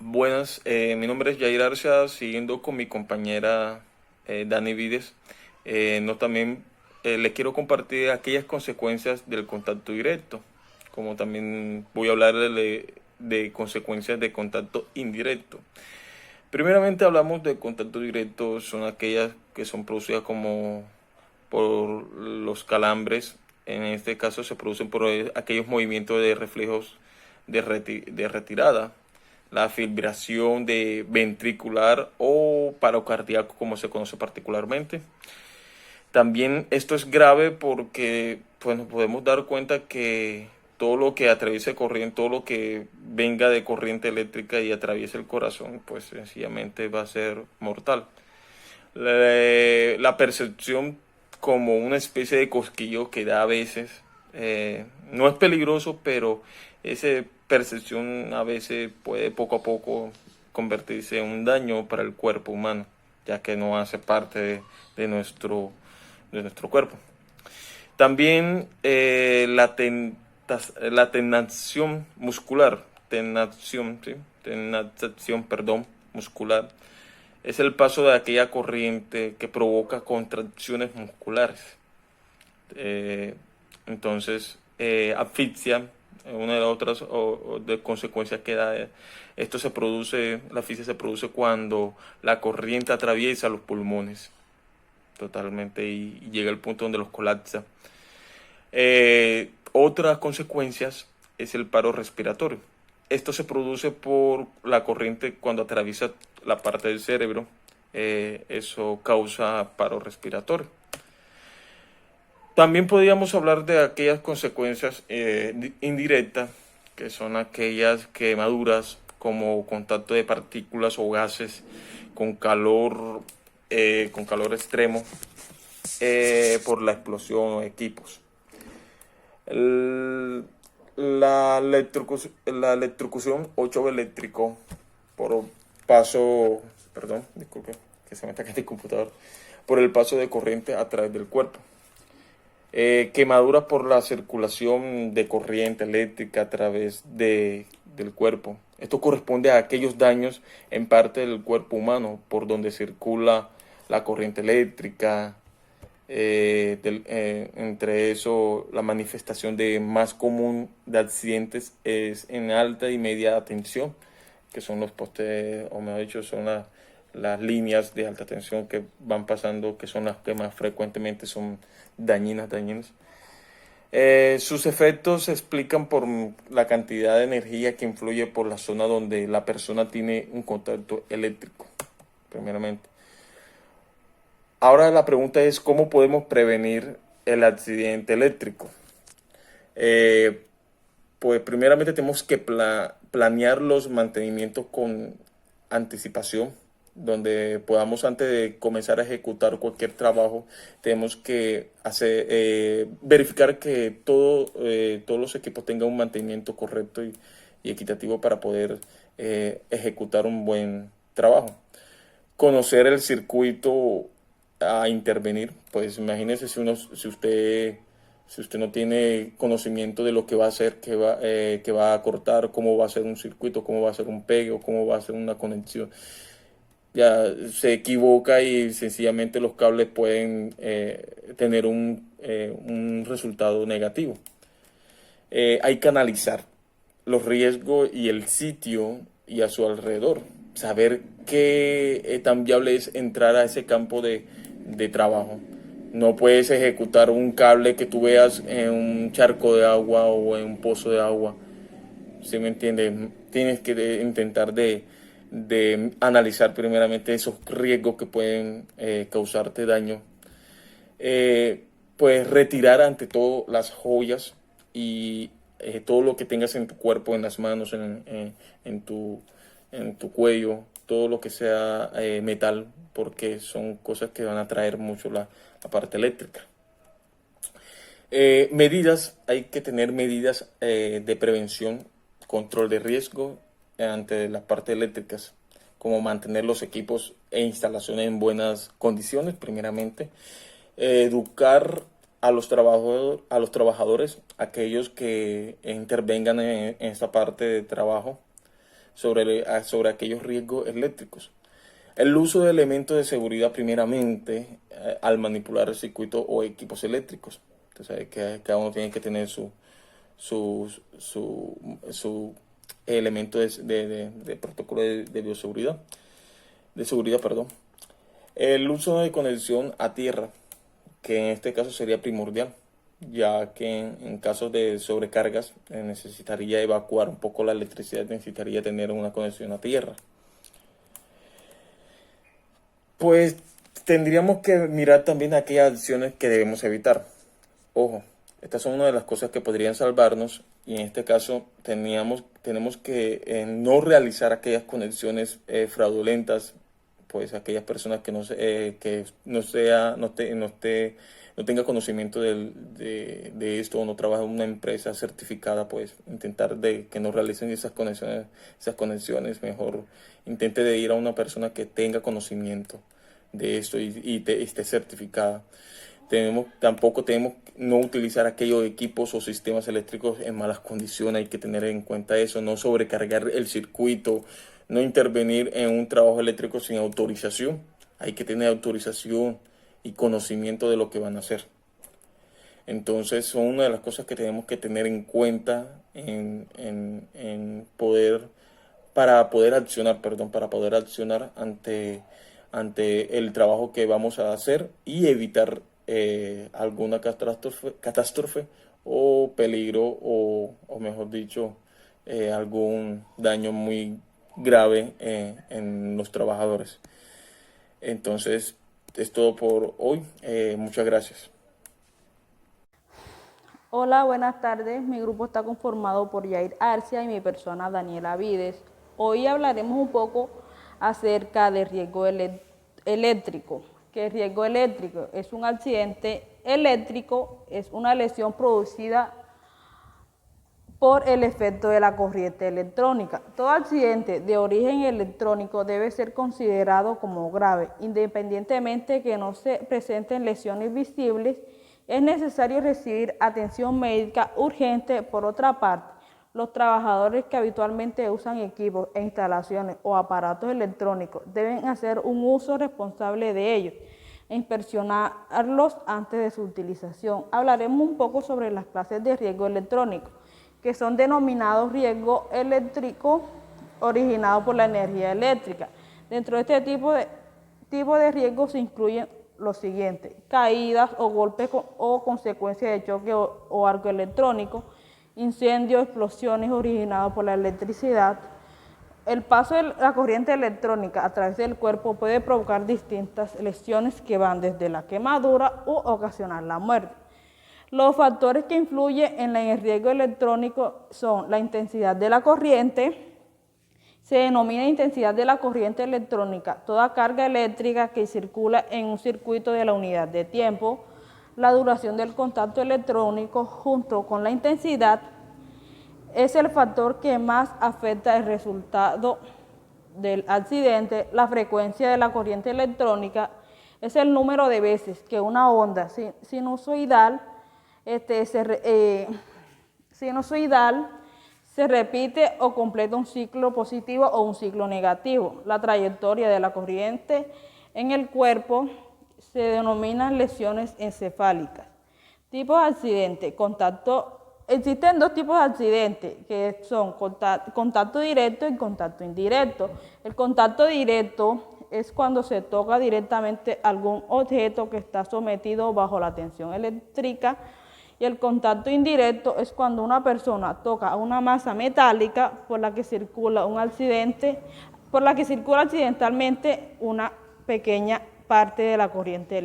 Buenas, mi nombre es Yair Arcia, siguiendo con mi compañera Dani Vides. No, también le quiero compartir aquellas consecuencias del contacto directo, como también voy a hablar de consecuencias de contacto indirecto. Primeramente hablamos de contacto directo, son aquellas que son producidas como por los calambres. En este caso se producen por aquellos movimientos de reflejos de retirada, la fibrilación de ventricular o paro cardíaco, como se conoce particularmente. También esto es grave porque pues, nos podemos dar cuenta que todo lo que atraviese corriente, todo lo que venga de corriente eléctrica y atraviese el corazón, pues sencillamente va a ser mortal. La percepción como una especie de cosquillo que da a veces, no es peligroso, pero esa percepción a veces puede poco a poco convertirse en un daño para el cuerpo humano, ya que no hace parte de de nuestro cuerpo. También la tenación muscular, ¿sí? Tenazación, perdón, muscular, es el paso de aquella corriente que provoca contracciones musculares. Eh, asfixia, una de las otras o de consecuencias que da, esto se produce, la asfixia se produce cuando la corriente atraviesa los pulmones totalmente y llega al punto donde los colapsa. Otras consecuencias es el paro respiratorio. Esto se produce por la corriente cuando atraviesa la parte del cerebro. Eso causa paro respiratorio. También podríamos hablar de aquellas consecuencias indirectas, que son aquellas quemaduras como contacto de partículas o gases con calor extremo por la explosión o equipos. El- la electrocución o choque eléctrico por paso, perdón, disculpe, que se me está cayendo el computador, por el paso de corriente a través del cuerpo. Quemaduras por la circulación de corriente eléctrica a través del cuerpo. Esto corresponde a aquellos daños en parte del cuerpo humano por donde circula la corriente eléctrica. Entre eso, la manifestación de más común de accidentes es en alta y media tensión, que son los postes, o mejor dicho, son las líneas de alta tensión que van pasando, que son las que más frecuentemente son dañinas. Sus efectos se explican por la cantidad de energía que influye por la zona donde la persona tiene un contacto eléctrico, primeramente. Ahora la pregunta es, ¿cómo podemos prevenir el accidente eléctrico? Eh, pues primeramente tenemos que planear los mantenimientos con anticipación, donde podamos antes de comenzar a ejecutar cualquier trabajo, tenemos que verificar que todos los equipos tengan un mantenimiento correcto y equitativo para poder ejecutar un buen trabajo. Conocer el circuito a intervenir, pues imagínese si usted no tiene conocimiento de lo que va a hacer, que va a cortar, cómo va a ser un circuito, cómo va a ser un pegue o cómo va a ser una conexión. Ya se equivoca y sencillamente los cables pueden tener un resultado negativo. Hay que analizar los riesgos y el sitio y a su alrededor. Saber qué tan viable es entrar a ese campo de trabajo. No puedes ejecutar un cable que tú veas en un charco de agua o en un pozo de agua. ¿Sí me entiendes? Tienes que intentar de analizar primeramente esos riesgos que pueden causarte daño. Pues retirar ante todo las joyas y todo lo que tengas en tu cuerpo, en las manos, en en tu cuello, todo lo que sea metal, porque son cosas que van a traer mucho la parte eléctrica. Hay que tener medidas de prevención, control de riesgo ante las partes eléctricas, como mantener los equipos e instalaciones en buenas condiciones, primeramente. Educar a los trabajadores, aquellos que intervengan en esta parte de trabajo, sobre aquellos riesgos eléctricos. El uso de elementos de seguridad primeramente al manipular el circuito o equipos eléctricos. Entonces, cada uno tiene que tener su elemento de protocolo de bioseguridad, de seguridad, perdón. El uso de conexión a tierra, que en este caso sería primordial, ya que en casos de sobrecargas necesitaría evacuar un poco la electricidad, necesitaría tener una conexión a tierra. Pues tendríamos que mirar también aquellas acciones que debemos evitar. Ojo, estas son una de las cosas que podrían salvarnos y en este caso tenemos que no realizar aquellas conexiones fraudulentas, pues aquellas personas que no tenga conocimiento de esto o no trabaja en una empresa certificada, pues intentar de que no realicen esas conexiones, mejor intente de ir a una persona que tenga conocimiento de esto y esté certificada. Tampoco tenemos no utilizar aquellos equipos o sistemas eléctricos en malas condiciones, hay que tener en cuenta eso, no sobrecargar el circuito, no intervenir en un trabajo eléctrico sin autorización, hay que tener autorización y conocimiento de lo que van a hacer. Entonces son una de las cosas que tenemos que tener en cuenta para poder accionar ante el trabajo que vamos a hacer y evitar alguna catástrofe o peligro o mejor dicho, algún daño muy grave en los trabajadores. Entonces, es todo por hoy. Muchas gracias. Hola, buenas tardes. Mi grupo está conformado por Yair Arcia y mi persona Daniela Vides. Hoy hablaremos un poco acerca del riesgo eléctrico. ¿Qué es riesgo eléctrico? Es un accidente eléctrico, es una lesión producida por el efecto de la corriente electrónica. Todo accidente de origen electrónico debe ser considerado como grave, independientemente que no se presenten lesiones visibles. Es necesario recibir atención médica urgente. Por otra parte, los trabajadores que habitualmente usan equipos e instalaciones o aparatos electrónicos deben hacer un uso responsable de ellos e inspeccionarlos antes de su utilización. Hablaremos un poco sobre las clases de riesgo electrónico, que son denominados riesgo eléctrico originado por la energía eléctrica. Dentro de este tipo de riesgos se incluyen los siguientes: caídas o golpes o consecuencias de choque o arco electrónico, incendios, explosiones originados por la electricidad. El paso de la corriente electrónica a través del cuerpo puede provocar distintas lesiones que van desde la quemadura u ocasionar la muerte. Los factores que influyen en el riesgo electrónico son la intensidad de la corriente. Se denomina intensidad de la corriente electrónica toda carga eléctrica que circula en un circuito de la unidad de tiempo. La duración del contacto electrónico junto con la intensidad es el factor que más afecta el resultado del accidente. La frecuencia de la corriente electrónica es el número de veces que una onda sinusoidal se repite o completa un ciclo positivo o un ciclo negativo. La trayectoria de la corriente en el cuerpo se denominan lesiones encefálicas. Tipos de accidente. Existen dos tipos de accidentes, que son contacto directo y contacto indirecto. El contacto directo es cuando se toca directamente algún objeto que está sometido bajo la tensión eléctrica, y el contacto indirecto es cuando una persona toca una masa metálica por la que circula accidentalmente una pequeña parte de la corriente eléctrica.